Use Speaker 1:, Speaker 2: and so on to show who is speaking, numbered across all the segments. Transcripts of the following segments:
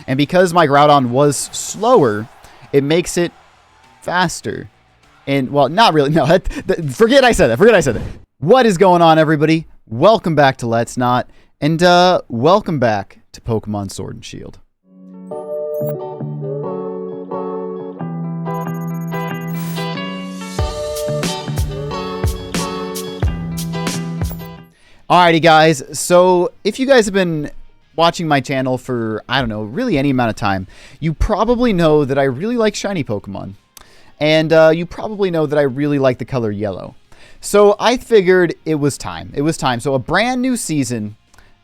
Speaker 1: And because my Groudon was slower, it makes it faster. And, well, not really. No, forget I said that. Forget I said that. What is going on, everybody? Welcome back to Let's Not. And welcome back to Pokemon Sword and Shield. Alrighty, guys. So if you guys have been watching my channel for, I don't know, really any amount of time, you probably know that I really like shiny Pokemon. And you probably know that I really like the color yellow. So I figured it was time. It was time. So a brand new season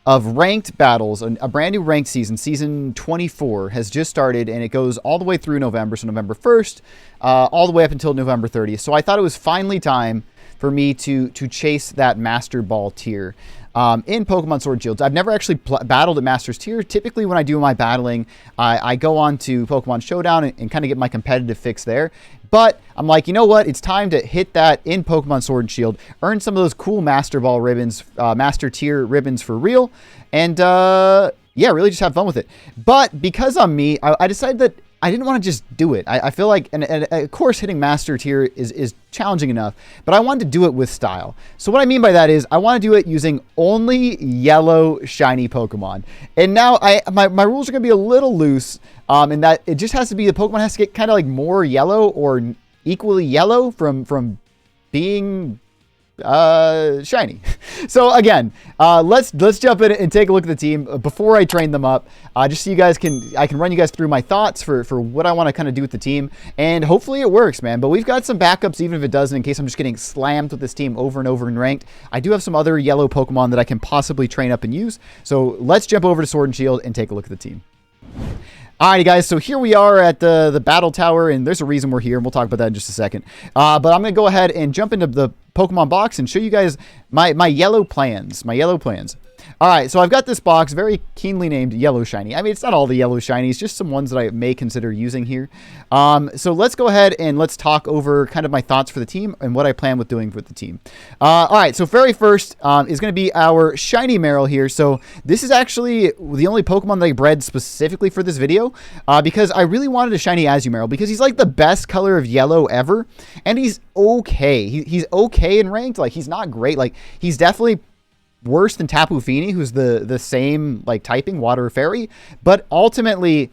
Speaker 1: of ranked battles, a brand new ranked season, season 24, has just started, and it goes all the way through November, so November 1st, all the way up until November 30th. So I thought it was finally time for me to chase that Master Ball tier in Pokemon Sword and Shield. I've never actually battled at Master's tier. Typically, when I do my battling, I go on to Pokemon Showdown and kind of get my competitive fix there. But I'm like, you know what? It's time to hit that in Pokemon Sword and Shield, earn some of those cool Master Ball ribbons, Master tier ribbons for real, and yeah, really just have fun with it. But because I'm me, I decided that I didn't want to just do it. I feel like, and of course, hitting Master tier is challenging enough, but I wanted to do it with style. So what I mean by that is I want to do it using only yellow shiny Pokemon. And now my rules are going to be a little loose in that it just has to be, the Pokemon has to get kind of like more yellow or equally yellow from being shiny. So again, let's jump in and take a look at the team before I train them up, just so you guys I can run you guys through my thoughts for what I want to kind of do with the team, and hopefully it works, man. But we've got some backups even if it doesn't, in case I'm just getting slammed with this team over and over in ranked. I do have some other yellow Pokemon that I can possibly train up and use. So let's jump over to Sword and Shield and take a look at the team. Alrighty, guys, so here we are at the battle tower, and there's a reason we're here, and we'll talk about that in just a second. But I'm going to go ahead and jump into the Pokemon box and show you guys my yellow plans. Alright, so I've got this box, very keenly named Yellow Shiny. I mean, it's not all the yellow shinies, just some ones that I may consider using here. So let's go ahead and let's talk over kind of my thoughts for the team and what I plan with doing with the team. Alright, so very first is going to be our Shiny Marill here. So this is actually the only Pokemon that I bred specifically for this video, because I really wanted a Shiny Azurmarill, because he's like the best color of yellow ever, and he's okay. He's okay in ranked. Like, he's not great. Like, he's definitely worse than Tapu Fini, who's the same like typing, water fairy, but ultimately,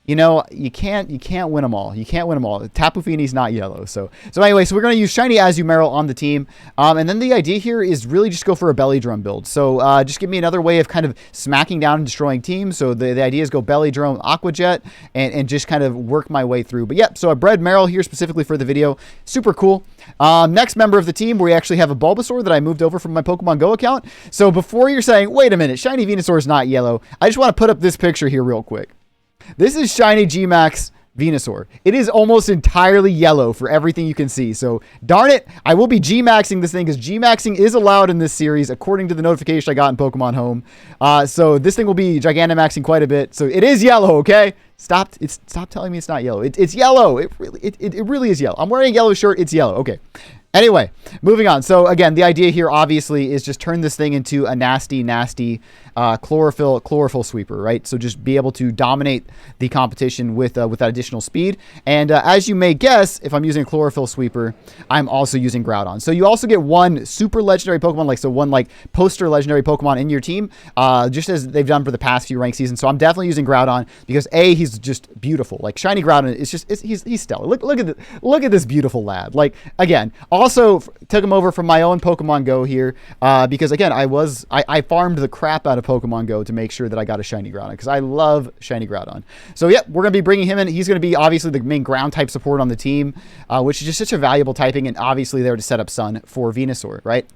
Speaker 1: you know, you can't win them all. You can't win them all. Tapu Fini's not yellow. So anyway, so we're going to use Shiny Azurmarill on the team. And then the idea here is really just go for a Belly Drum build. So just give me another way of kind of smacking down and destroying teams. So the idea is go Belly Drum, Aqua Jet, and just kind of work my way through. But yep, so I bred Marill here specifically for the video. Super cool. Next member of the team, we actually have a Bulbasaur that I moved over from my Pokemon Go account. So before you're saying, wait a minute, Shiny Venusaur is not yellow, I just want to put up this picture here real quick. This is Shiny G-Max Venusaur. It is almost entirely yellow for everything you can see. So darn it, I will be G-Maxing this thing, because G-Maxing is allowed in this series according to the notification I got in Pokemon Home. So this thing will be Gigantamaxing quite a bit. So it is yellow, okay? Stop telling me it's not yellow. It's yellow. It really is yellow. I'm wearing a yellow shirt. It's yellow. Okay. Anyway, moving on. So again, the idea here obviously is just turn this thing into a nasty chlorophyll sweeper, right? So just be able to dominate the competition with that additional speed. And as you may guess, if I'm using a chlorophyll sweeper, I'm also using Groudon. So you also get one super legendary Pokemon, one like poster legendary Pokemon in your team, just as they've done for the past few ranked seasons. So I'm definitely using Groudon because he's just beautiful. Like Shiny Groudon is just he's stellar. Look at this beautiful lad. Like again. Also took him over from my own Pokemon Go here because again I farmed the crap out of Pokemon Go to make sure that I got a Shiny Groudon, because I love Shiny Groudon. So yep, we're gonna be bringing him in. He's gonna be obviously the main ground type support on the team, which is just such a valuable typing, and obviously there to set up Sun for Venusaur, right?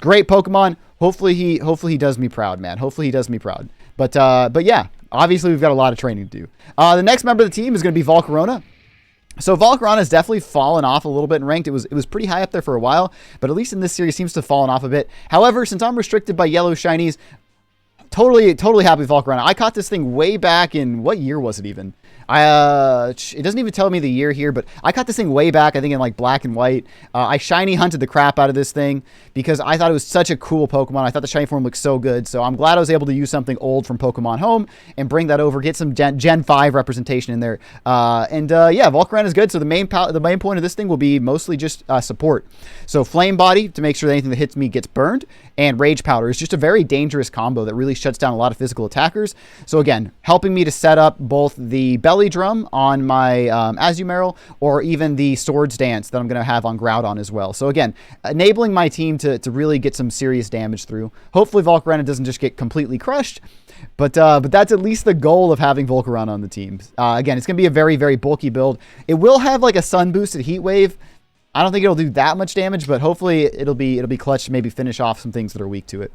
Speaker 1: Great Pokemon. Hopefully he does me proud, man. Hopefully he does me proud. But yeah, obviously we've got a lot of training to do. The next member of the team is gonna be Volcorona. So Volcorona has definitely fallen off a little bit in ranked. It was pretty high up there for a while, but at least in this series seems to have fallen off a bit. However, since I'm restricted by yellow shinies, totally happy with Volcorona. I caught this thing way back in, what year was it even? It doesn't even tell me the year here, but I caught this thing way back, I think in like black and white. I shiny hunted the crap out of this thing because I thought it was such a cool Pokemon. I thought the shiny form looked so good. So I'm glad I was able to use something old from Pokemon Home and bring that over, get some Gen 5 representation in there. Yeah, Volcorona is good. So the main point of this thing will be mostly just support. So Flame Body to make sure that anything that hits me gets burned, and Rage Powder is just a very dangerous combo that really shuts down a lot of physical attackers. So again, helping me to set up both the Belly Drum on my Azurmarill, or even the Swords Dance that I'm going to have on Groudon as well. So again, enabling my team to really get some serious damage through. Hopefully Volcorona doesn't just get completely crushed, but that's at least the goal of having Volcorona on the team. Again, it's going to be a very, very bulky build. It will have like a Sun Boosted Heat Wave. I don't think it'll do that much damage, but hopefully it'll be clutch to maybe finish off some things that are weak to it.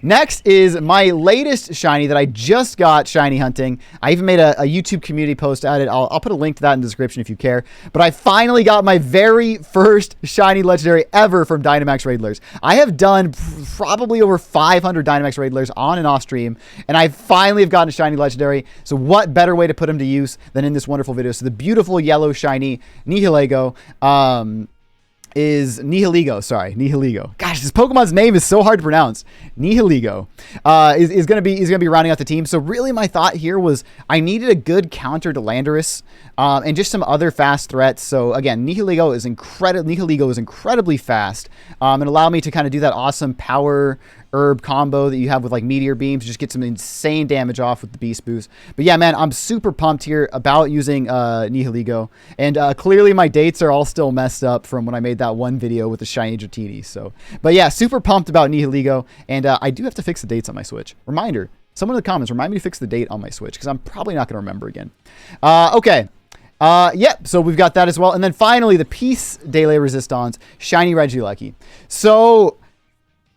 Speaker 1: Next is my latest shiny that I just got shiny hunting. I even made a YouTube community post at it. I'll put a link to that in the description if you care. But I finally got my very first shiny legendary ever from Dynamax Raidlers. I have done probably over 500 Dynamax Raidlers on and off stream, and I finally have gotten a shiny legendary. So what better way to put them to use than in this wonderful video? So the beautiful yellow shiny Nihilego is Nihilego. Sorry, Nihilego. Gosh, this Pokemon's name is so hard to pronounce. Nihilego is gonna be rounding out the team. So really, my thought here was I needed a good counter to Landorus and just some other fast threats. So again, Nihilego is incredibly fast and allow me to kind of do that awesome power herb combo that you have with like Meteor Beams, just get some insane damage off with the Beast Boost. But yeah, man, I'm super pumped here about using Nihilego, and clearly my dates are all still messed up from when I made that one video with the shiny Dratini. So, but yeah, super pumped about Nihilego, and I do have to fix the dates on my Switch. Reminder, someone in the comments, remind me to fix the date on my Switch, because I'm probably not going to remember again. Okay. Yep, so we've got that as well. And then finally, the Peace de la Resistance, shiny Regieleki. So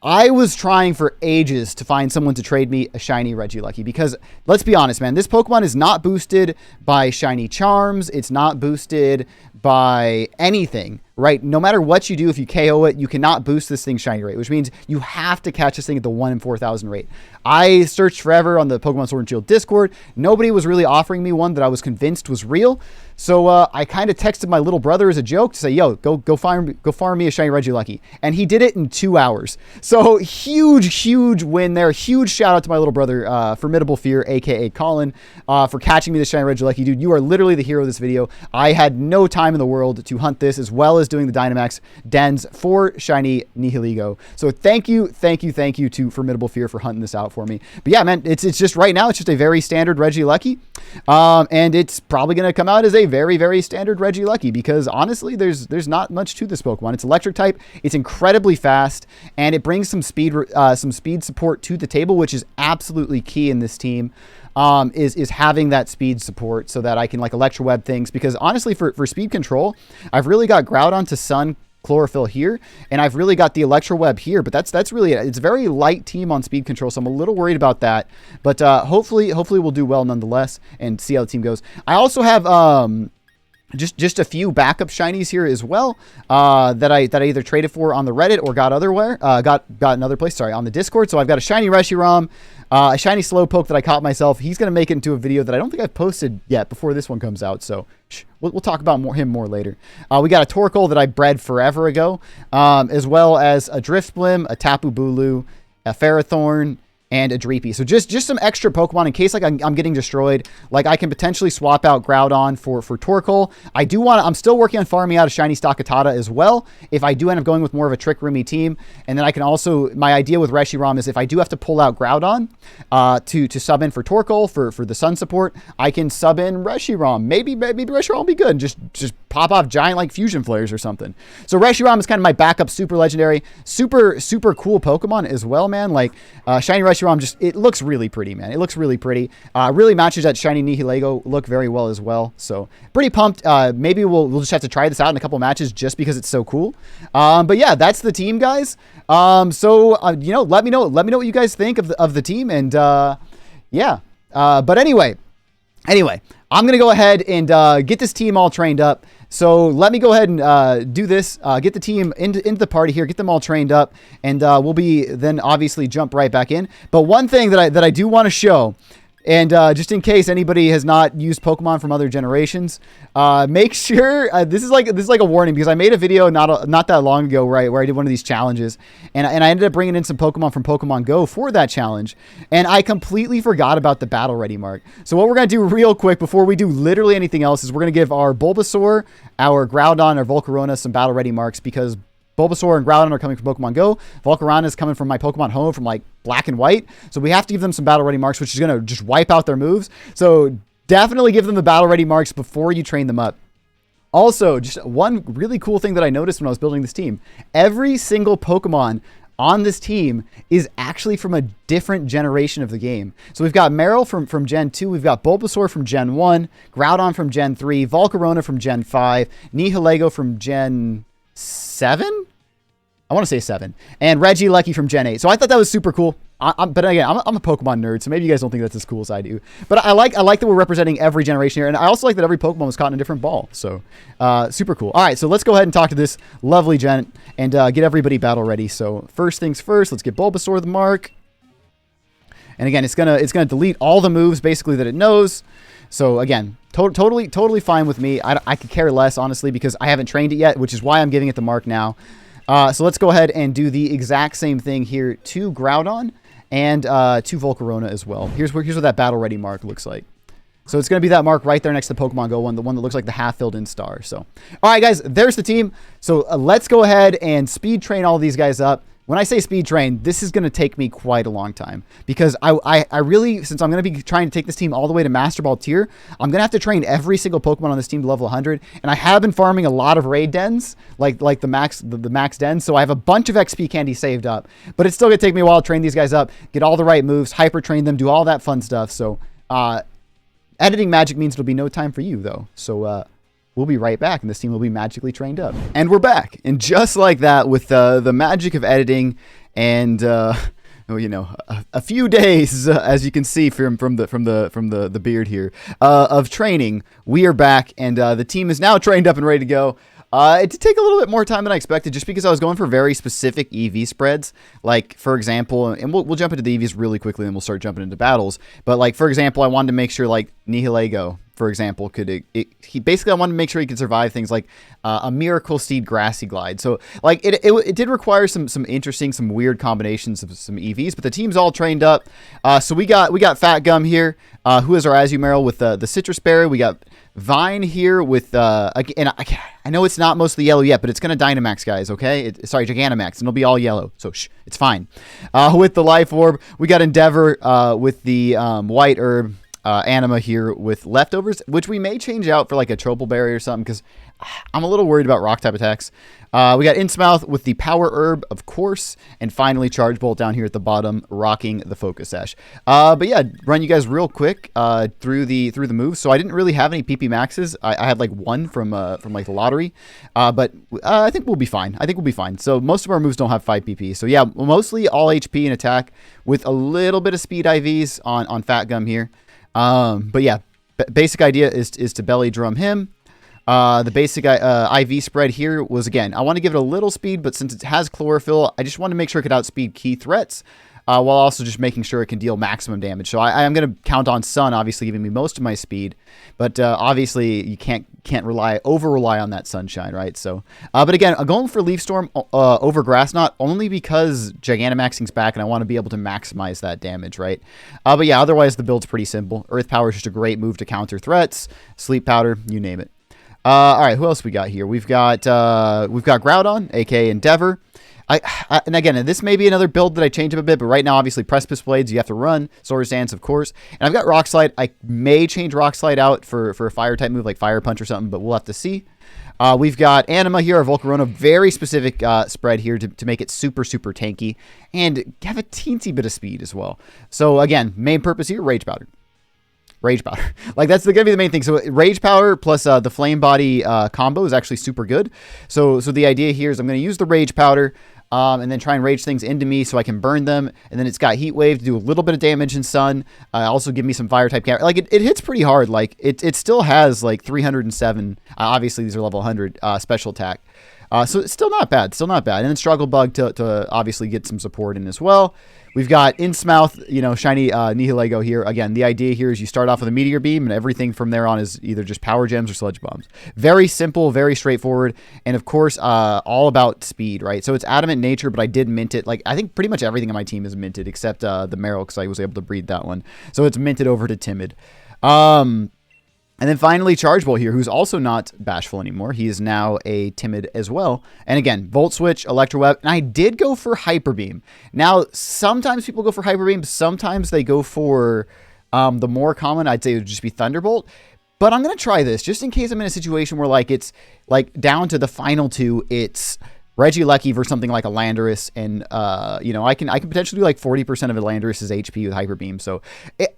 Speaker 1: I was trying for ages to find someone to trade me a shiny Regieleki, because let's be honest, man, this Pokemon is not boosted by shiny charms. It's not boosted by anything, right? No matter what you do, if you KO it, you cannot boost this thing's shiny rate, which means you have to catch this thing at the 1 in 4,000 rate. I searched forever on the Pokemon Sword and Shield Discord. Nobody was really offering me one that I was convinced was real. So I kind of texted my little brother as a joke to say, yo, go farm me a shiny Regieleki. And he did it in 2 hours. So huge win there. Huge shout out to my little brother, Formidable Fear, aka Colin, for catching me the shiny Regieleki. Dude, you are literally the hero of this video. I had no time in the world to hunt this, as well as doing the Dynamax dens for shiny Nihilego. So thank you to Formidable Fear for hunting this out for me. But yeah, man, it's just right now, it's just a very standard Regieleki. And it's probably going to come out as a very standard Regieleki, because honestly, there's not much to this Pokemon. It's electric type, it's incredibly fast, and it brings some speed support to the table, which is absolutely key in this team. Is having that speed support so that I can like Electro Web things, because honestly, for speed control, I've really got Groudon to Sun Chlorophyll here, and I've really got the Electro Web here, but that's really it. It's a very light team on speed control, so I'm a little worried about that, but hopefully we'll do well nonetheless and see how the team goes. I also have just a few backup shinies here as well that I either traded for on the Reddit or got another place, sorry, on the Discord. So I've got a shiny Reshiram, a shiny Slowpoke that I caught myself. He's going to make it into a video that I don't think I've posted yet before this one comes out, so we'll talk about him more later. We got a Torkoal that I bred forever ago, as well as a Driftblim, a Tapu Bulu, a Ferrothorn, and a Dreepy. So just some extra Pokemon in case like I'm getting destroyed. Like I can potentially swap out Groudon for Torkoal. I'm still working on farming out a shiny Stakatata as well, if I do end up going with more of a Trick Roomy team. And then I can also, my idea with Reshiram is if I do have to pull out Groudon to sub in for Torkoal for the Sun support, I can sub in Reshiram. Maybe Reshiram will be good. Just pop off giant like fusion flares or something. So Reshiram is kind of my backup super legendary, super cool Pokemon as well, man. Like shiny Reshiram, it looks really pretty, man. It looks really pretty. Really matches that shiny Nihilego look very well as well. So pretty pumped. Maybe we'll just have to try this out in a couple matches just because it's so cool. But yeah, that's the team, guys. You know, let me know what you guys think of the team, and yeah. But anyway, I'm gonna go ahead and get this team all trained up So let me go ahead and do this, get the team into the party here, get them all trained up, and we'll be then obviously jump right back in. But one thing that I do want to show, and just in case anybody has not used Pokemon from other generations, make sure this is like a warning, because I made a video not that long ago where I did one of these challenges, and I ended up bringing in some Pokemon from Pokemon Go for that challenge, and I completely forgot about the battle ready mark. So what we're gonna do real quick before we do literally anything else is we're gonna give our Bulbasaur, our Groudon, our Volcarona some battle ready marks, because Bulbasaur and Groudon are coming from Pokemon Go. Volcarona is coming from my Pokemon Home from like Black and White. So we have to give them some battle ready marks, which is going to just wipe out their moves. So definitely give them the battle ready marks before you train them up. Also, just one really cool thing that I noticed when I was building this team. Every single Pokemon on this team is actually from a different generation of the game. So we've got Marill from Gen 2, we've got Bulbasaur from Gen 1, Groudon from Gen 3, Volcarona from Gen 5, Nihilego from Gen 7? I want to say 7. And Regieleki from Gen 8. So I thought that was super cool. But again, I'm a Pokemon nerd, so maybe you guys don't think that's as cool as I do. But I like that we're representing every generation here. And I also like that every Pokemon was caught in a different ball. So super cool. All right, so let's go ahead and talk to this lovely gent and get everybody battle ready. So first things first, let's get Bulbasaur the mark. And again, it's gonna delete all the moves basically that it knows. So again, totally fine with me. I could care less, honestly, because I haven't trained it yet, which is why I'm giving it the mark now. So let's go ahead and do the exact same thing here to Groudon and to Volcarona as well. Here's what that battle ready mark looks like. So it's going to be that mark right there next to the Pokemon Go one, the one that looks like the half filled in star. So, all right, guys, there's the team. So let's go ahead and speed train all these guys up. When I say speed train, this is going to take me quite a long time, because I really, since I'm going to be trying to take this team all the way to Master Ball tier, I'm going to have to train every single Pokemon on this team to level 100. And I have been farming a lot of raid dens, like the max dens. So I have a bunch of XP candy saved up, but it's still going to take me a while to train these guys up, get all the right moves, hyper train them, do all that fun stuff. So editing magic means it'll be no time for you though. So we'll be right back, and this team will be magically trained up. And we're back, and just like that, with the magic of editing and you know, a few days, as you can see from the beard here, of training, we are back, and the team is now trained up and ready to go. It did take a little bit more time than I expected, just because I was going for very specific EV spreads. Like, for example, and we'll jump into the EVs really quickly, and we'll start jumping into battles. But like, for example, I wanted to make sure like Nihilego, for example, he basically, I wanted to make sure he could survive things like a Miracle Steed Grassy Glide. So like it did require some interesting, some weird combinations of some EVs, but the team's all trained up. So we got Fat Gum here, who is our Azurmarill with the Citrus Berry. We got Vine here with again, I know it's not mostly yellow yet, but it's gonna Dynamax, guys. Okay, sorry, Gigantamax, and it'll be all yellow. So it's fine. With the Life Orb, we got Endeavor with the White Herb. Anima here with Leftovers, which we may change out for like a Tropical Berry or something, because I'm a little worried about rock type attacks. We got Innsmouth with the Power Herb, of course, and finally Charge Bolt down here at the bottom, rocking the Focus Sash. But yeah, run you guys real quick through the moves. So I didn't really have any PP maxes. I had like one from like the lottery, but I think we'll be fine. So most of our moves don't have 5 PP. So yeah, mostly all HP and attack with a little bit of speed IVs on Fat Gum here. But yeah, basic idea is to belly drum him. The basic IV spread here was, again, I want to give it a little speed, but since it has chlorophyll, I just want to make sure it could outspeed key threats, while also just making sure it can deal maximum damage. So I am going to count on Sun, obviously giving me most of my speed, but obviously you can't over rely on that Sunshine, right? So, but again, I'm going for Leaf Storm over Grass Knot only because Gigantamaxing's back, and I want to be able to maximize that damage, right? But yeah, otherwise the build's pretty simple. Earth Power is just a great move to counter threats. Sleep Powder, you name it. All right, who else we got here? We've got Groudon, aka Endeavor. And again, this may be another build that I change up a bit, but right now, obviously, Precipice Blades, you have to run. Swords Dance, of course. And I've got Rock Slide. I may change Rock Slide out for a Fire-type move like Fire Punch or something, but we'll have to see. We've got Anima here, our Volcorona. Very specific spread here to make it super, super tanky. And have a teensy bit of speed as well. So, again, main purpose here, Rage Powder. Like, that's going to be the main thing. So Rage Powder plus the Flame Body combo is actually super good. So the idea here is I'm going to use the Rage Powder. and then try and rage things into me so I can burn them. And then it's got Heat Wave to do a little bit of damage in Sun. Also give me some Fire type counter. Like it hits pretty hard. Like it still has like 307. Obviously these are level 100 special attack. So it's still not bad. Still not bad. And then Struggle Bug to obviously get some support in as well. We've got Innsmouth, you know, shiny Nihilego here. Again, the idea here is you start off with a Meteor Beam, and everything from there on is either just Power Gems or Sludge Bombs. Very simple, very straightforward, and of course, all about speed, right? So it's Adamant Nature, but I did mint it. Like, I think pretty much everything on my team is minted, except the Marill, because I was able to breed that one. So it's minted over to Timid. And then finally, Charge Bolt here, who's also not bashful anymore. He is now a Timid as well. And again, Volt Switch, Electro Web, and I did go for Hyper Beam. Now, sometimes people go for Hyper Beam. Sometimes they go for the more common, I'd say it would just be Thunderbolt. But I'm going to try this just in case I'm in a situation where like it's like down to the final two, it's Regieleki versus something like a Landorus, and you know, I can potentially do like 40% of a Landorus's HP with Hyper Beam. So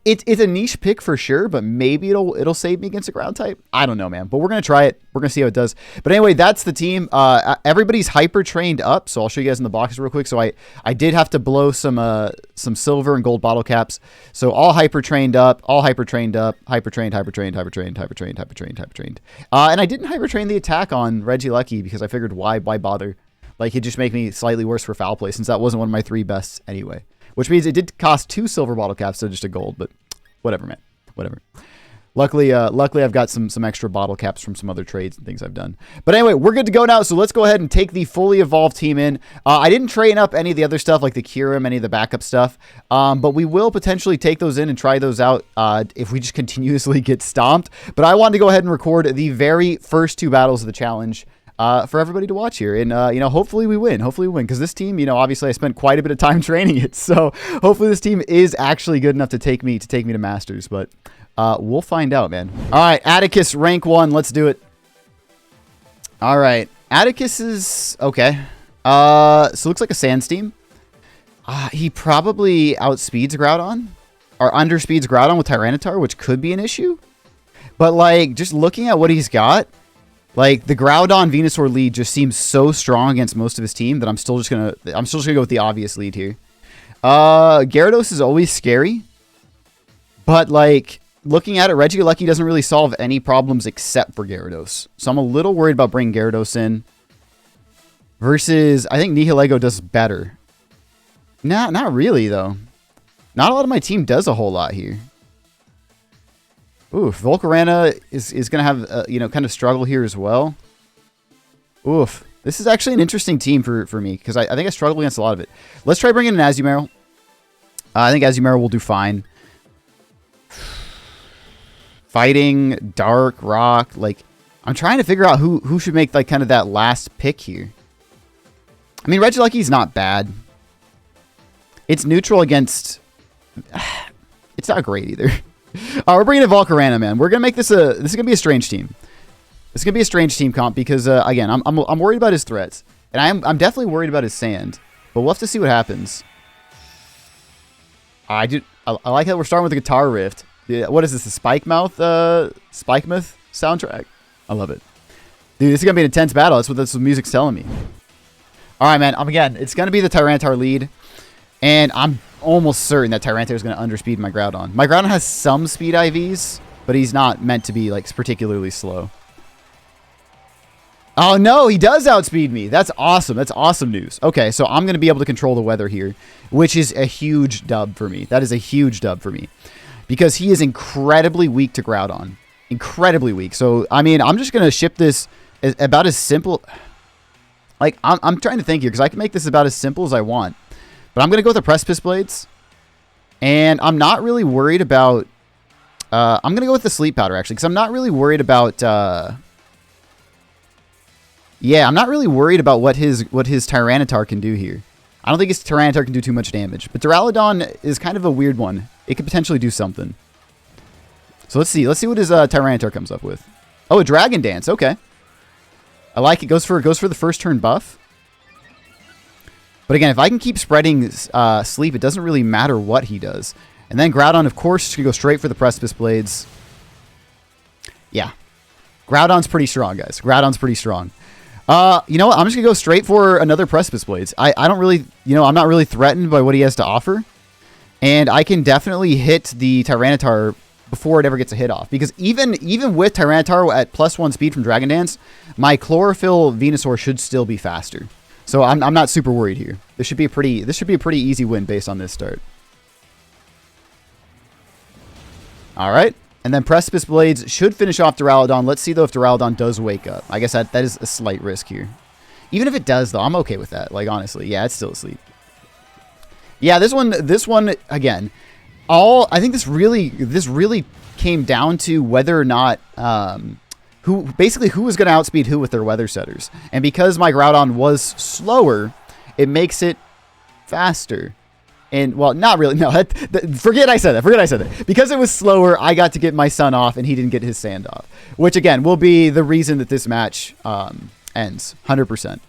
Speaker 1: it's a niche pick for sure, but maybe it'll save me against a ground type. I don't know, man. But we're gonna try it. We're gonna see how it does. But anyway, that's the team. Everybody's hyper trained up, so I'll show you guys in the boxes real quick. So I did have to blow some silver and gold bottle caps. So all hyper trained up, hyper trained, hyper trained. And I didn't hyper train the attack on Regieleki because I figured why bother. Like, it'd just make me slightly worse for foul play since that wasn't one of my 3 bests anyway. Which means it did cost 2 silver bottle caps, so just a gold. But whatever, man. Whatever. Luckily I've got some extra bottle caps from some other trades and things I've done. But anyway, we're good to go now. So let's go ahead and take the fully evolved team in. I didn't train up any of the other stuff like the Kyurem, any of the backup stuff. But we will potentially take those in and try those out if we just continuously get stomped. But I wanted to go ahead and record the very first 2 battles of the challenge. For everybody to watch here. And, you know, hopefully we win. Hopefully we win. Because this team, you know, obviously I spent quite a bit of time training it. So hopefully this team is actually good enough to take me to Masters. But we'll find out, man. All right. Atticus, rank 1. Let's do it. All right. Atticus is okay. So it looks like a Sandsteam. He probably outspeeds Groudon. Or underspeeds Groudon with Tyranitar, which could be an issue. But, like, just looking at what he's got, like, the Groudon Venusaur lead just seems so strong against most of his team that I'm still just gonna go with the obvious lead here. Gyarados is always scary, but like looking at it, Regieleki doesn't really solve any problems except for Gyarados. So I'm a little worried about bringing Gyarados in. Versus, I think Nihilego does better. Nah, not really though. Not a lot of my team does a whole lot here. Oof, Volcorona is going to have, you know, kind of struggle here as well. Oof. This is actually an interesting team for me because I think I struggle against a lot of it. Let's try bringing in an Azurmarill. I think Azurmarill will do fine. Fighting, Dark, Rock. Like, I'm trying to figure out who should make, like, kind of that last pick here. I mean, Regieleki's not bad. It's neutral against... It's not great either. We're bringing in Volcorona, man. We're gonna make this this is gonna be a strange team. This is gonna be a strange team comp because again, I'm worried about his threats, and I'm definitely worried about his sand. But we'll have to see what happens. I like how we're starting with a guitar riff. What is this? The Spikemouth soundtrack? I love it, dude. This is gonna be an intense battle. That's what this music's telling me. All right, man. Again, it's gonna be the Tyranitar lead, and I'm almost certain that Tyranitar is going to underspeed my Groudon. My Groudon has some speed IVs, but he's not meant to be like particularly slow. Oh no, he does outspeed me. That's awesome. That's awesome news. Okay, so I'm going to be able to control the weather here, which is a huge dub for me. That is a huge dub for me because he is incredibly weak to Groudon. Incredibly weak. So, I mean, I'm just going to ship this about as simple. Like, I'm trying to think here because I can make this about as simple as I want. But I'm going to go with the Precipice Blades. And I'm not really worried about... I'm going to go with the Sleep Powder, actually. Because I'm not really worried about... yeah, I'm not really worried about what his Tyranitar can do here. I don't think his Tyranitar can do too much damage. But Duraludon is kind of a weird one. It could potentially do something. So let's see. Let's see what his Tyranitar comes up with. Oh, a Dragon Dance. Okay. I like it. Goes for the first turn buff. But again, if I can keep spreading sleep, it doesn't really matter what he does. And then Groudon, of course, is going to go straight for the Precipice Blades. Yeah. Groudon's pretty strong, guys. Groudon's pretty strong. You know what? I'm just gonna go straight for another Precipice Blades. I don't really, I'm not really threatened by what he has to offer. And I can definitely hit the Tyranitar before it ever gets a hit off. Because even with Tyranitar at +1 speed from Dragon Dance, my Chlorophyll Venusaur should still be faster. So I'm not super worried here. This should be a pretty easy win based on this start. All right. And then Precipice Blades should finish off Duraludon. Let's see, though, if Duraludon does wake up. I guess that is a slight risk here. Even if it does, though, I'm okay with that. Like, honestly. Yeah, it's still asleep. Yeah, this one, again, I think this really came down to whether or not, who was going to outspeed who with their weather setters. And because my Groudon was slower, it makes it faster. And, well, not really. No, forget I said that. Because it was slower, I got to get my sun off, and he didn't get his sand off. Which, again, will be the reason that this match ends. 100%.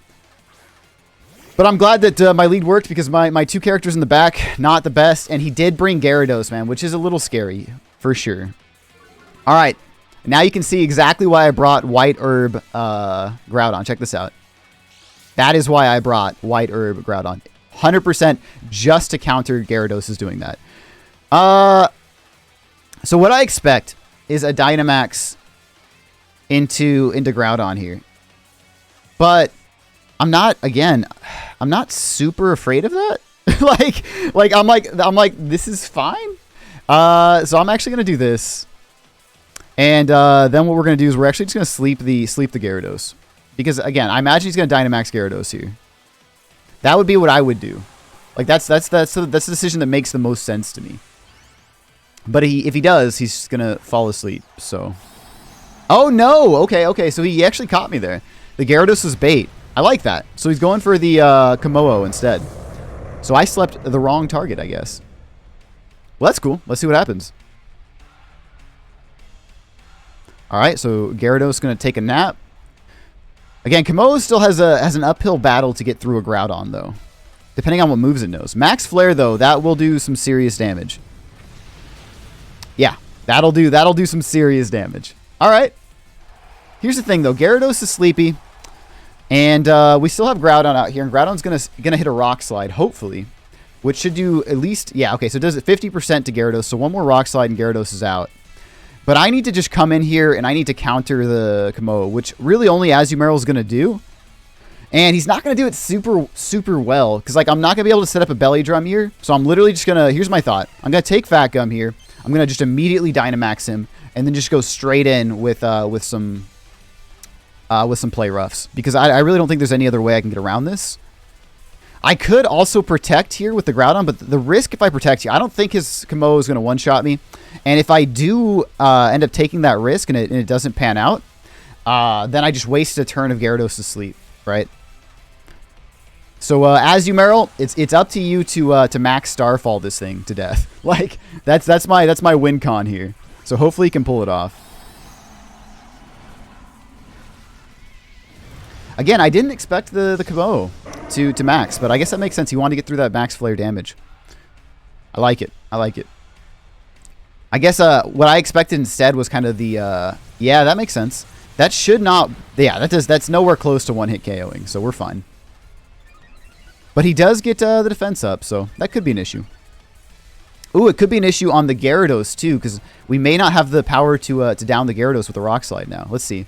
Speaker 1: But I'm glad that my lead worked, because my two characters in the back, not the best. And he did bring Gyarados, man, which is a little scary, for sure. All right. Now you can see exactly why I brought White Herb Groudon. Check this out. That is why I brought White Herb Groudon. 100% just to counter Gyarados is doing that. So what I expect is a Dynamax into Groudon here. But I'm not super afraid of that. I'm like this is fine. So I'm actually going to do this. And then what we're going to do is we're actually just going to sleep the Gyarados. Because again, I imagine he's going to Dynamax Gyarados here. That would be what I would do. Like that's the decision that makes the most sense to me. But if he does, he's gonna fall asleep. So, oh no, okay. So he actually caught me there. The Gyarados was bait. I like that. So he's going for the Komodo instead. So I slept the wrong target, I guess. Well, that's cool. Let's see what happens. All right, so Gyarados is gonna take a nap. Again, Komodo still has an uphill battle to get through a Groudon, though. Depending on what moves it knows. Max Flare, though, that will do some serious damage. Yeah, that'll do some serious damage. All right. Here's the thing, though. Gyarados is sleepy. And we still have Groudon out here. And Groudon's gonna hit a Rock Slide, hopefully. Which should do at least... Yeah, okay, so it does it 50% to Gyarados. So one more Rock Slide and Gyarados is out. But I need to just come in here and I need to counter the Komodo, which really only Azurmarill is going to do. And he's not going to do it super well, because like I'm not going to be able to set up a belly drum here. So I'm literally just going to, here's my thought. I'm going to take Fat Gum here. I'm going to just immediately Dynamax him and then just go straight in with some play roughs, because I really don't think there's any other way I can get around this. I could also protect here with the Groudon, but the risk if I protect here, I don't think his Komodo is going to one-shot me. And if I do end up taking that risk and it doesn't pan out, then I just wasted a turn of Gyarados' sleep, right? So Azurmarill, it's up to you to max Starfall this thing to death. Like that's my win con here. So hopefully you can pull it off. Again, I didn't expect the Komodo to max, but I guess that makes sense. He wanted to get through that max flare damage. I like it. I guess what I expected instead was kind of the yeah, that makes sense. That should not, yeah, that's nowhere close to one hit KOing, so we're fine. But he does get the defense up, so that could be an issue. Ooh, it could be an issue on the Gyarados too, because we may not have the power to down the Gyarados with a Rock Slide now. Let's see.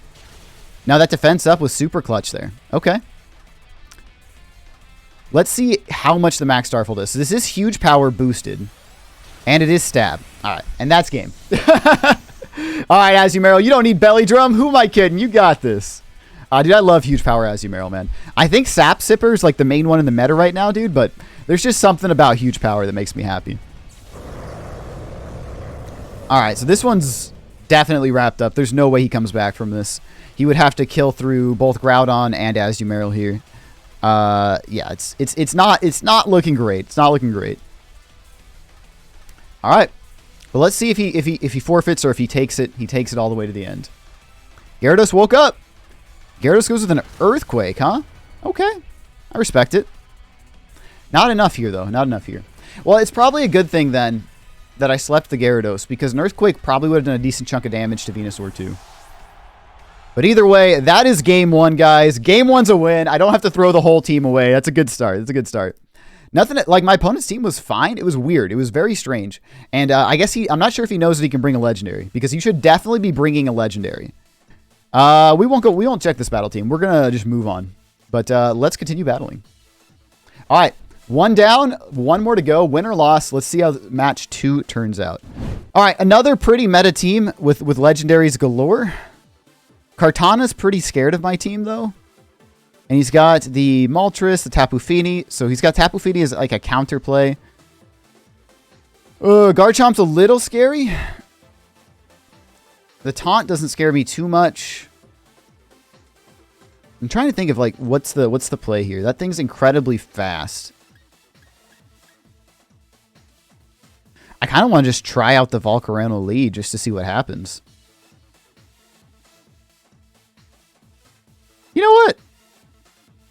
Speaker 1: Now that defense up was super clutch there. Okay. Let's see how much the max Starfall does. So this is huge power boosted. And it is stab. All right. And that's game. All right, Azurmarill. You don't need belly drum. Who am I kidding? You got this. Dude, I love huge power Azurmarill, man. I think Sap Sipper is like the main one in the meta right now, dude. But there's just something about huge power that makes me happy. All right. So this one's definitely wrapped up. There's no way he comes back from this. He would have to kill through both Groudon and Azurmarill here. Yeah, it's not looking great. It's not looking great. All right. Well, let's see if he forfeits or if he takes it all the way to the end. Gyarados woke up. Gyarados goes with an Earthquake, huh? Okay. I respect it. Not enough here, though. Not enough here. Well, it's probably a good thing, then, that I slept the Gyarados, because an Earthquake probably would have done a decent chunk of damage to Venusaur, too. But either way, that is game one, guys. Game one's a win. I don't have to throw the whole team away. That's a good start. That's a good start. Nothing like my opponent's team was fine. It was weird. It was very strange. And I guess I'm not sure if he knows that he can bring a legendary, because he should definitely be bringing a legendary. We won't check this battle team. We're going to just move on. But let's continue battling. All right. 1 down, 1 more to go. Win or loss. Let's see how match 2 turns out. All right. Another pretty meta team with legendaries galore. Kartana's pretty scared of my team, though. And he's got the Moltres, the Tapu Fini. So he's got Tapu Fini as like a counterplay. Garchomp's a little scary. The taunt doesn't scare me too much. I'm trying to think of like what's the play here. That thing's incredibly fast. I kind of want to just try out the Volcorona lead just to see what happens. You know what?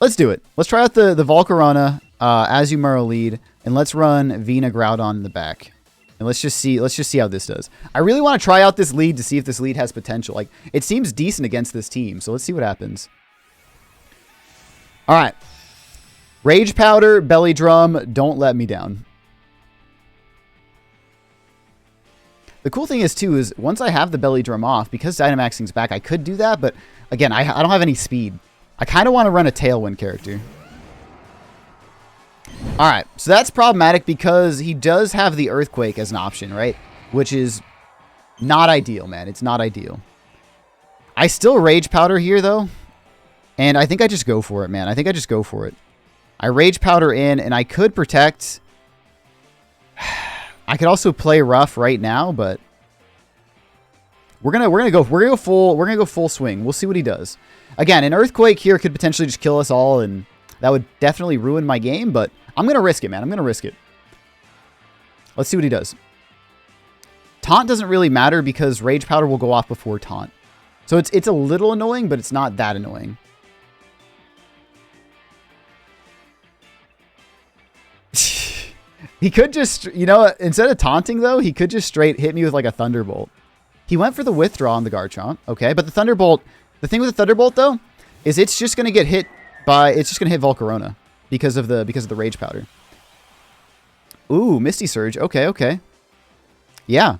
Speaker 1: Let's do it. Let's try out the Volcorona Azurmarill lead, and let's run Vena Groudon in the back. And let's just see how this does. I really want to try out this lead to see if this lead has potential. Like, it seems decent against this team, so let's see what happens. All right. Rage Powder, Belly Drum, don't let me down. The cool thing is, too, is once I have the Belly Drum off, because Dynamaxing's back, I could do that, but again, I don't have any speed. I kind of want to run a Tailwind character. All right, so that's problematic because he does have the Earthquake as an option, right? Which is not ideal, man. It's not ideal. I still Rage Powder here, though. And I think I just go for it, man. I think I just go for it. I Rage Powder in, and I could protect. I could also play rough right now, but we're gonna go full swing. We'll see what he does. Again, an Earthquake here could potentially just kill us all, and that would definitely ruin my game, but I'm gonna risk it, man. I'm gonna risk it. Let's see what he does. Taunt doesn't really matter because Rage Powder will go off before Taunt. So it's a little annoying, but it's not that annoying. He could just, you know, instead of taunting, though, he could just straight hit me with like a Thunderbolt. He went for the Withdraw on the Garchomp. Okay, but the Thunderbolt, the thing with the Thunderbolt, though, is it's just going to get hit by, it's just going to hit Volcorona because of the Rage Powder. Ooh, Misty Surge. Okay, okay. Yeah.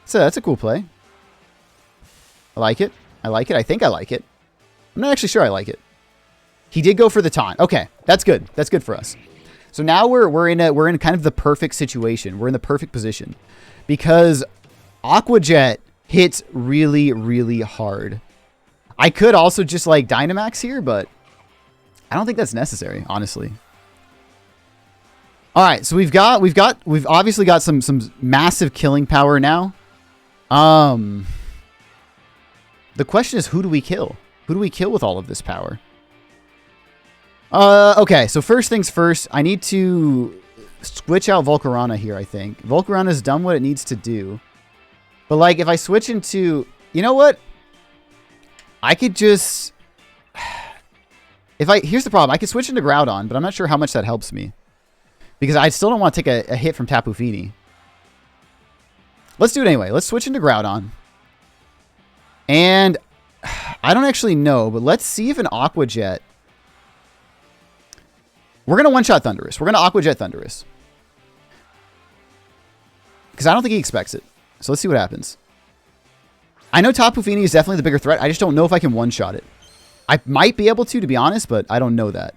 Speaker 1: So that's a cool play. I like it. I like it. I think I like it. I'm not actually sure I like it. He did go for the taunt. Okay, that's good. That's good for us. So now we're in kind of the perfect situation. We're in the perfect position because Aqua Jet hits really, really hard. I could also just like Dynamax here, but I don't think that's necessary, honestly. All right, so we've obviously got some massive killing power now. The question is, who do we kill? Who do we kill with all of this power? Okay, so first things first, I need to switch out Volcorona here, I think. Volcorona's done what it needs to do. But, like, if I switch into... You know what? I could just... Here's the problem. I could switch into Groudon, but I'm not sure how much that helps me. Because I still don't want to take a hit from Tapu Fini. Let's do it anyway. Let's switch into Groudon. And I don't actually know, but let's see if an Aqua Jet... We're going to one-shot Thundurus. We're going to Aqua Jet Thundurus. Because I don't think he expects it. So let's see what happens. I know Tapu Fini is definitely the bigger threat. I just don't know if I can one-shot it. I might be able to be honest, but I don't know that.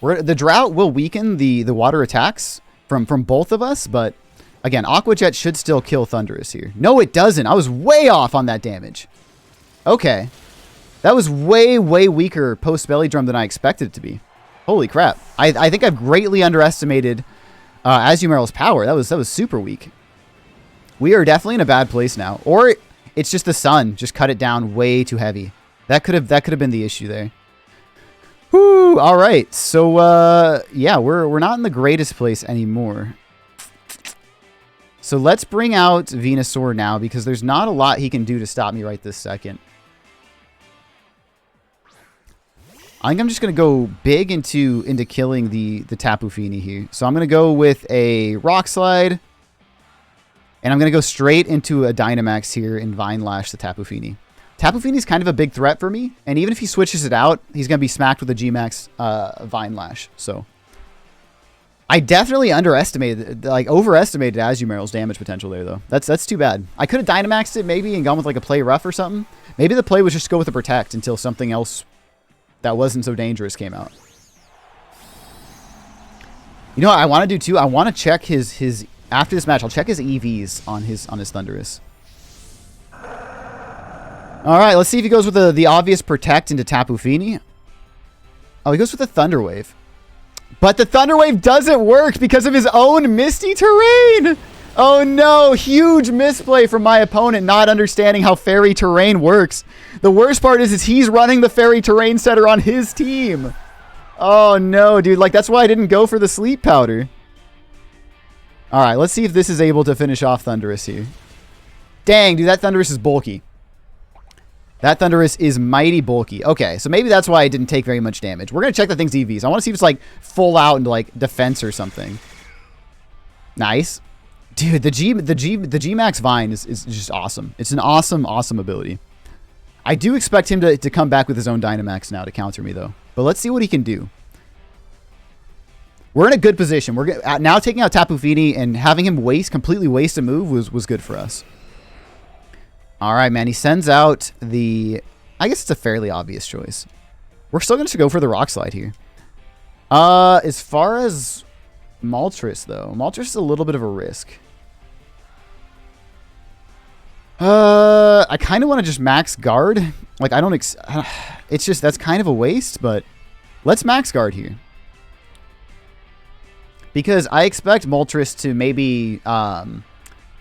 Speaker 1: The Drought will weaken the water attacks from both of us, but again, Aqua Jet should still kill Thundurus here. No, it doesn't. I was way off on that damage. Okay. That was way, way weaker post-Belly Drum than I expected it to be. Holy crap. I think I've greatly underestimated Azurmarill's power. That was super weak. We are definitely in a bad place now. Or it's just the sun just cut it down way too heavy. That could have been the issue there. Whew, all right. So, yeah, we're not in the greatest place anymore. So let's bring out Venusaur now because there's not a lot he can do to stop me right this second. I think I'm just going to go big into killing the Tapu Fini here. So I'm going to go with a Rock Slide. And I'm going to go straight into a Dynamax here and Vine Lash the Tapu Fini. Tapu Fini is kind of a big threat for me. And even if he switches it out, he's going to be smacked with a G-Max Vine Lash. So I definitely overestimated Azurmarill's damage potential there, though. That's too bad. I could have Dynamaxed it maybe and gone with like a play rough or something. Maybe the play was just go with a protect until something else that wasn't so dangerous came out. You know what I want to do too? I want to check his after this match. I'll check his EVs on his Thundurus. All right, let's see if he goes with the obvious protect into Tapu Fini. Oh, he goes with the Thunder Wave. But the Thunder Wave doesn't work because of his own Misty Terrain. Oh no, huge misplay from my opponent not understanding how Fairy Terrain works. The worst part is he's running the Fairy Terrain setter on his team. Oh no, dude, like that's why I didn't go for the Sleep Powder. All right, let's see if this is able to finish off Thundurus here. Dang, dude, that Thundurus is bulky. That Thundurus is mighty bulky. Okay, so maybe that's why I didn't take very much damage. We're going to check the thing's EVs. I want to see if it's like full out into like defense or something. Nice. Dude, the G-Max Vine is just awesome. It's an awesome ability. I do expect him to come back with his own Dynamax now to counter me, though. But let's see what he can do. We're in a good position. We're now taking out Tapu Fini and having him completely waste a move was good for us. All right, man. He sends out the... I guess it's a fairly obvious choice. We're still going to go for the Rock Slide here. As far as Moltres, though. Moltres is a little bit of a risk. I kind of want to just max guard. Like, I don't... it's just... That's kind of a waste, but... Let's max guard here. Because I expect Moltres to maybe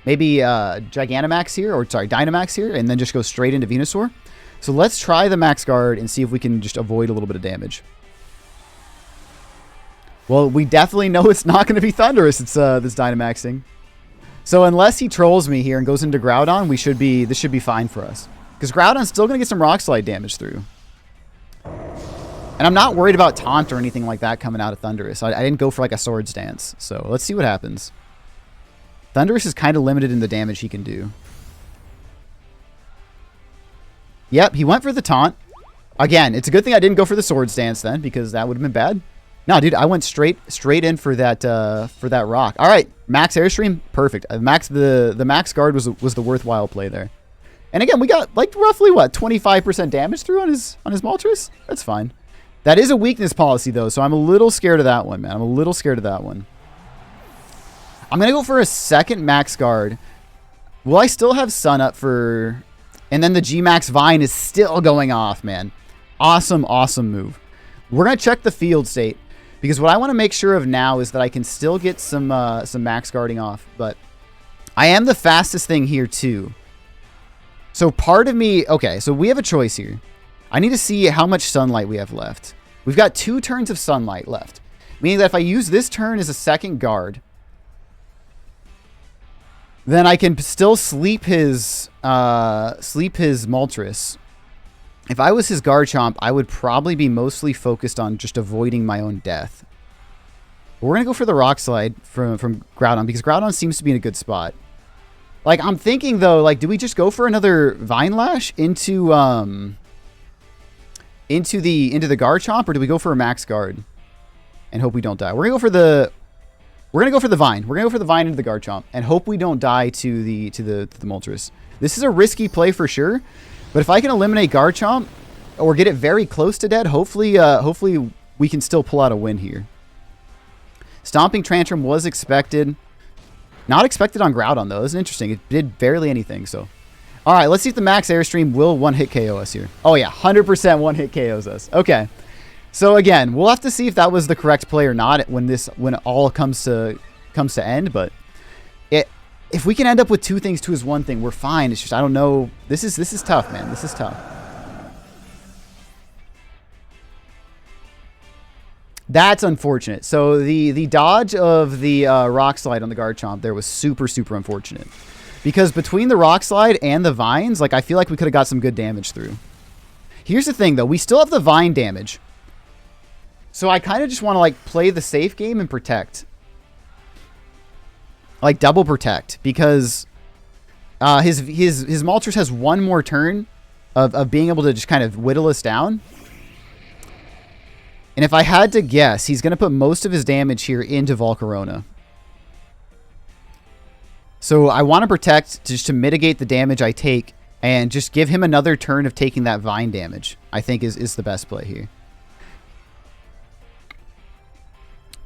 Speaker 1: Gigantamax here, or sorry, Dynamax here, and then just go straight into Venusaur. So let's try the max guard and see if we can just avoid a little bit of damage. Well, we definitely know it's not going to be Thundurus. It's this Dynamaxing. So unless he trolls me here and goes into Groudon, this should be fine for us. Because Groudon's still going to get some Rock Slide damage through. And I'm not worried about Taunt or anything like that coming out of Thundurus. I didn't go for like a Swords Dance. So let's see what happens. Thundurus is kind of limited in the damage he can do. Yep, he went for the Taunt. Again, it's a good thing I didn't go for the Swords Dance then, because that would have been bad. No, dude, I went straight in for that rock. All right, max Airstream, perfect. The max guard was the worthwhile play there. And again, we got like roughly what 25% damage through on his Moltres. That's fine. That is a weakness policy though, so I'm a little scared of that one, man. I'm a little scared of that one. I'm gonna go for a second max guard. Will I still have Sun up for... And then the G-Max Vine is still going off, man. Awesome move. We're gonna check the field state. Because what I want to make sure of now is that I can still get some max guarding off. But I am the fastest thing here too. So part of me... Okay, so we have a choice here. I need to see how much sunlight we have left. We've got 2 turns of sunlight left. Meaning that if I use this turn as a second guard, then I can still sleep his Moltres. If I was his Garchomp, I would probably be mostly focused on just avoiding my own death. But we're going to go for the Rock Slide from Groudon, because Groudon seems to be in a good spot. Like, I'm thinking, though, like, do we just go for another Vine Lash into the Garchomp, or do we go for a max guard and hope we don't die? We're gonna go for the Vine. We're gonna go for the Vine into the Garchomp and hope we don't die to the Moltres. This is a risky play for sure, but if I can eliminate Garchomp or get it very close to dead, hopefully we can still pull out a win here. Stomping Tantrum was expected. Not expected on Groudon though. This is interesting. It did barely anything, so. All right, let's see if the max Airstream will one-hit KO us here. Oh yeah, 100% one-hit KOs us. Okay. So again, we'll have to see if that was the correct play or not when it all comes to end, but if we can end up with 2 things to his 1 thing, we're fine. It's just I don't know. This is tough, man. This is tough. That's unfortunate. So the dodge of the Rock Slide on the Garchomp there was super unfortunate. Because between the Rock Slide and the Vines, like I feel like we could have got some good damage through. Here's the thing, though. We still have the Vine damage. So I kind of just want to like play the safe game and protect. Like double protect. Because His Moltres has one more turn of being able to just kind of whittle us down. And if I had to guess, he's going to put most of his damage here into Volcorona. So I want to protect just to mitigate the damage I take and just give him another turn of taking that Vine damage, I think is the best play here.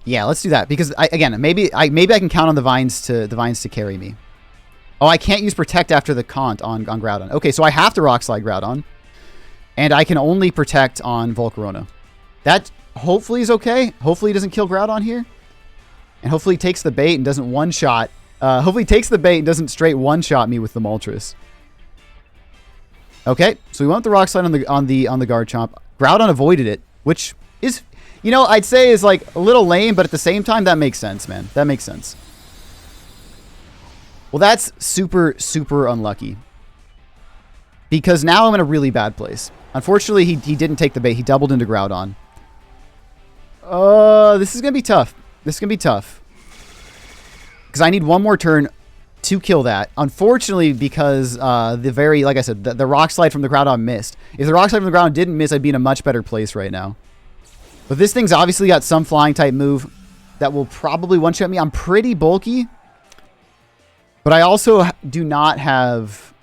Speaker 1: Yeah, let's do that because maybe I can count on the vines to carry me. Oh, I can't use Protect after the Cont on Groudon. Okay, so I have to Rock Slide Groudon, and I can only Protect on Volcorona. That hopefully is okay. Hopefully he doesn't kill Groudon here, and hopefully he takes the bait and doesn't one-shot. Hopefully he takes the bait and doesn't straight one-shot me with the Moltres. Okay, so we went with the Rock Slide on the Garchomp. Groudon avoided it, which is, you know, I'd say is like a little lame, but at the same time that makes sense, man. That makes sense. Well, that's super, super unlucky. Because now I'm in a really bad place. Unfortunately, he didn't take the bait. He doubled into Groudon. This is going to be tough. This is going to be tough. Because I need one more turn to kill that. Unfortunately, because like I said, the Rock Slide from the Groudon missed. If the Rock Slide from the Groudon didn't miss, I'd be in a much better place right now. But this thing's obviously got some flying type move that will probably one-shot me. I'm pretty bulky. But I also do not have...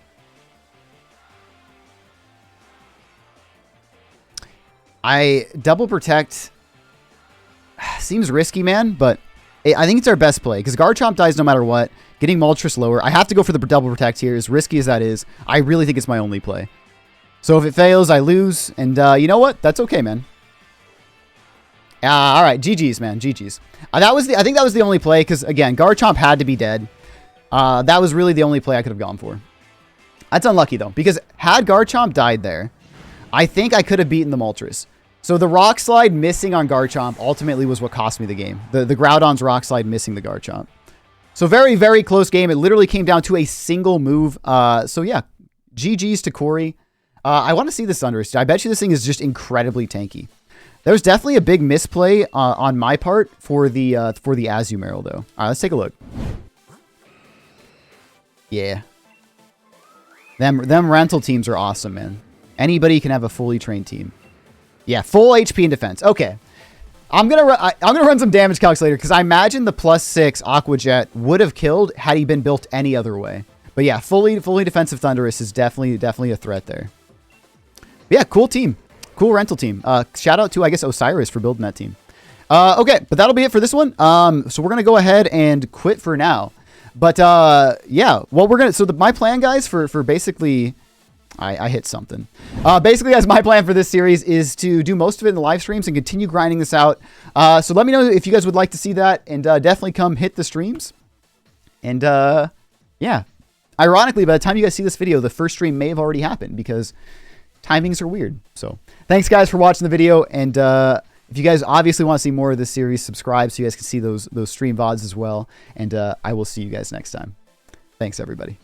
Speaker 1: I double protect. Seems risky, man, but I think it's our best play because Garchomp dies no matter what. Getting Moltres lower. I have to go for the double protect here, as risky as that is. I really think it's my only play. So if it fails, I lose. And you know what? That's okay, man. All right, GG's, man. GG's. I think that was the only play because, again, Garchomp had to be dead. That was really the only play I could have gone for. That's unlucky, though, because had Garchomp died there, I think I could have beaten the Moltres. So the Rock Slide missing on Garchomp ultimately was what cost me the game. The Groudon's Rock Slide missing the Garchomp. So very, very close game. It literally came down to a single move. So yeah, GG's to Corey. I want to see this Thundurus. I bet you this thing is just incredibly tanky. There's definitely a big misplay on my part for the Azurmarill, though. All right, let's take a look. Yeah. Them rental teams are awesome, man. Anybody can have a fully trained team. Yeah, full HP and defense. Okay. I'm gonna run some damage calculator because I imagine the +6 Aqua Jet would have killed had he been built any other way. But yeah, fully defensive Thundurus is definitely a threat there. But yeah, cool team. Cool rental team. Shout out to, I guess, Osiris for building that team. Okay, but that'll be it for this one. So we're gonna go ahead and quit for now. But yeah, what we're gonna my plan, guys, for basically I hit something. Basically, guys, my plan for this series is to do most of it in the live streams and continue grinding this out. So let me know if you guys would like to see that, and definitely come hit the streams. And yeah, ironically, by the time you guys see this video, the first stream may have already happened because timings are weird. So thanks, guys, for watching the video. And if you guys obviously want to see more of this series, subscribe so you guys can see those stream VODs as well. And I will see you guys next time. Thanks, everybody.